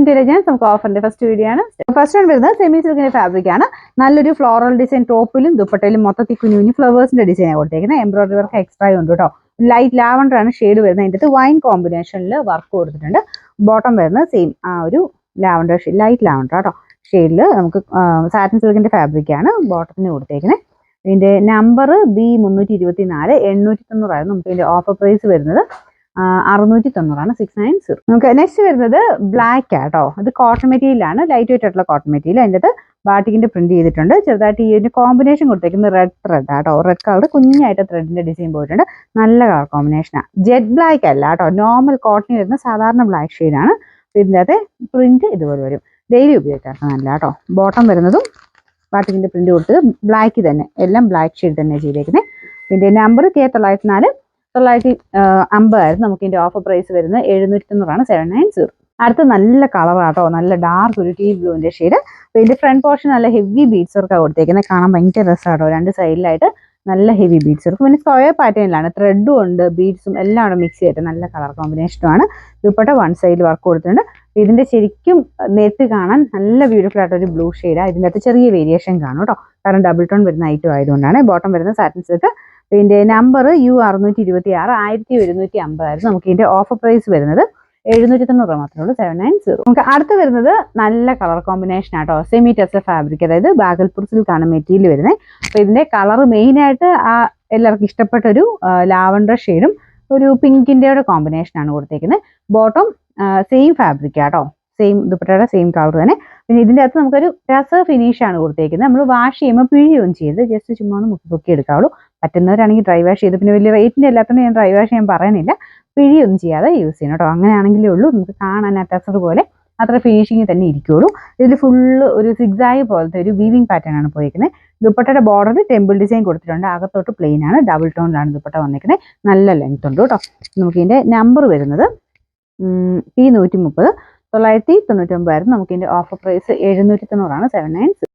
Intelligence നമുക്ക് ഓഫറിന്റെ first video ആണ്. First one വരുന്നത് സെമി സിൽക്കിന്റെ ഫാബ്രിക് ആണ്. നല്ലൊരു ഫ്ലോറൽ ഡിസൈൻ ടോപ്പിലും ദുപ്പട്ടയിലും മൊത്തത്തിൽ കുഞ്ഞു കുഞ്ഞു ഫ്ലവേഴ്സിന്റെ ഡിസൈൻ കൊടുത്തേക്കുന്നത്. എംബ്രോയിഡറി വർക്ക് എക്സ്ട്രാ ഉണ്ട് കേട്ടോ. ലൈറ്റ് ലാവണ്ടർ ആണ് ഷെയ്ഡ് വരുന്നത്. അതിൻ്റെ വൈൻ കോമ്പിനേഷനിൽ വർക്ക് കൊടുത്തിട്ടുണ്ട്. ബോട്ടം വരുന്നത് സെയിം ആ ഒരു ലാവണ്ടർ ഷെയ്ഡ്, ലൈറ്റ് ലാവണ്ടർ കേട്ടോ ഷെയ്ഡിൽ നമുക്ക് സാറ്റിൻ സിൽക്കിന്റെ ഫാബ്രിക് ആണ് ബോട്ടത്തിന് കൊടുത്തേക്കുന്നത്. ഇതിന്റെ നമ്പർ B324 890 നമുക്ക് ഇതിന്റെ ഓഫർ പ്രൈസ് വരുന്നത് 690 690. നമുക്ക് നെക്സ്റ്റ് വരുന്നത് ബ്ലാക്ക് ആട്ടോ. അത് കോട്ടൺ മെറ്റീരിയലാണ്, ലൈറ്റ് വെയിറ്റ് ആയിട്ടുള്ള കോട്ടൺ മെറ്റീരിയൽ. അതിൻ്റെ അത് ബാട്ടിക്കിന്റെ പ്രിന്റ് ചെയ്തിട്ടുണ്ട്. ചെറുതായിട്ട് ഈ ഒരു കോമ്പിനേഷൻ കൊടുത്തേക്കുന്നത് റെഡ് ത്രെഡ് ആട്ടോ. റെഡ് കളർ കുഞ്ഞായിട്ട് ത്രെഡിന്റെ ഡിസൈൻ പോയിട്ടുണ്ട്. നല്ല കളർ കോമ്പിനേഷനാണ്. ജെറ്റ് ബ്ലാക്ക് അല്ല കേട്ടോ, നോർമൽ കോട്ടൺ വരുന്ന സാധാരണ ബ്ലാക്ക് ഷെയ്ഡാണ്. ഇതിൻ്റെ അകത്തെ പ്രിന്റ് ഇതുപോലെ വരും. ഡെയിലി ഉപയോഗിക്കാൻ നല്ല കേട്ടോ. ബോട്ടം വരുന്നതും ബാട്ടിക്കിന്റെ പ്രിന്റ് കൊടുത്തത് ബ്ലാക്ക് തന്നെ, എല്ലാം ബ്ലാക്ക് ഷെയ്ഡ് തന്നെ ചെയ്തേക്കുന്നത്. ഇതിന്റെ നമ്പർ K904 950 നമുക്ക് ഇതിന്റെ ഓഫർ പ്രൈസ് വരുന്നത് 790 790. അടുത്ത നല്ല കളറാട്ടോ, നല്ല ഡാർക്ക് ഒരു ടീ ബ്ലൂവിന്റെ ഷെയ്ഡ്. ഇതിന്റെ ഫ്രണ്ട് പോർഷൻ നല്ല ഹെവി ബീഡ്സ് വർക്കാണ് കൊടുത്തേക്കുന്നത്. കാണാൻ ഭയങ്കര രസമാട്ടോ. രണ്ട് സൈഡിലായിട്ട് നല്ല ഹെവി ബീഡ്സ് വർക്ക്. പിന്നെ സ്ക്വയർ പാറ്റേണിലാണ്, ത്രെഡും ഉണ്ട് ബീഡ്സും എല്ലാം അവിടെ മിക്സ് ചെയ്തിട്ട് നല്ല കളർ കോമ്പിനേഷനുമാണ്. ദുപ്പട്ട വൺ സൈഡിൽ വർക്ക് കൊടുത്തിട്ടുണ്ട്. ഇതിന്റെ ശരിക്കും നേരിട്ട് കാണാൻ നല്ല ബ്യൂട്ടിഫുൾ ആയിട്ട് ഒരു ബ്ലൂ ഷെയ്ഡാണ്. ഇതിൻ്റെ അകത്ത് ചെറിയ വേരിയേഷൻ കാണും കേട്ടോ, കാരണം ഡബിൾ ടോൺ വരുന്ന ഐറ്റം ആയതുകൊണ്ടാണ്. ബോട്ടം വരുന്ന സാറ്റിൻ സിൽക്ക്. ഇതിന്റെ നമ്പർ U626 1150 നമുക്ക് ഇതിന്റെ ഓഫർ പ്രൈസ് വരുന്നത് 790 മാത്രമേ ഉള്ളൂ 790. നമുക്ക് അടുത്ത് വരുന്നത് നല്ല കളർ കോമ്പിനേഷൻ ആട്ടോ. സെമി ടെക്സ്റ്റൈൽ ഫാബ്രിക്, അതായത് ബാഗൽപൂർ സിൽക്കാണ് മെറ്റീരിയൽ വരുന്നത്. അപ്പൊ ഇതിന്റെ കളർ മെയിൻ ആയിട്ട് എല്ലാവർക്കും ഇഷ്ടപ്പെട്ട ഒരു ലാവണ്ടർ ഷെയ്ഡും ഒരു പിങ്കിന്റെ കോമ്പിനേഷൻ ആണ് കൊടുത്തേക്കുന്നത്. ബോട്ടം സെയിം ഫാബ്രിക് ആട്ടോ, സെയിം ദുപ്പട്ടയുടെ സെയിം കളർ തന്നെ. പിന്നെ ഇതിൻ്റെ അകത്ത് നമുക്കൊരു രസ ഫിനിഷ് ആണ് കൊടുത്തേക്കുന്നത്. നമ്മൾ വാഷ് ചെയ്യുമ്പോൾ പിഴിയൊന്നും ചെയ്ത് ജസ്റ്റ് ചുമ്മാ ഒന്ന് മുക്കി എടുക്കാവുള്ളൂ. പറ്റുന്നവരാണെങ്കിൽ ഡ്രൈ വാഷ് ചെയ്ത്, പിന്നെ വലിയ റേറ്റിൻ്റെ എല്ലാത്തതുകൊണ്ട് ഞാൻ ഡ്രൈ വാഷ് ചെയ്യാൻ പറയുന്നില്ല, പിഴിയൊന്നും ചെയ്യാതെ യൂസ് ചെയ്യണം കേട്ടോ. അങ്ങനെയാണെങ്കിലേ ഉള്ളൂ നമുക്ക് കാണാൻ അറ്റാച്ചർ പോലെ അത്ര ഫിനിഷിങ് തന്നെ ഇരിക്കുകയുള്ളൂ. ഇതിൽ ഫുള്ള് ഒരു സിക്സായി പോലത്തെ ഒരു വീവിങ് പാറ്റേൺ ആണ് പോയിരിക്കുന്നത്. ദുപ്പട്ടയുടെ ബോർഡറിൽ ടെമ്പിൾ ഡിസൈൻ കൊടുത്തിട്ടുണ്ട്. അകത്തോട്ട് പ്ലെയിൻ ആണ്, ഡബിൾ ടോണിലാണ് ദുപ്പട്ട വന്നിരിക്കുന്നത്. നല്ല ലെങ്ത് ഉണ്ട് കേട്ടോ. നമുക്ക് ഇതിൻ്റെ നമ്പർ വരുന്നത് P130 999 നമുക്ക് ഇതിന്റെ ഓഫർ പ്രൈസ് 790 790.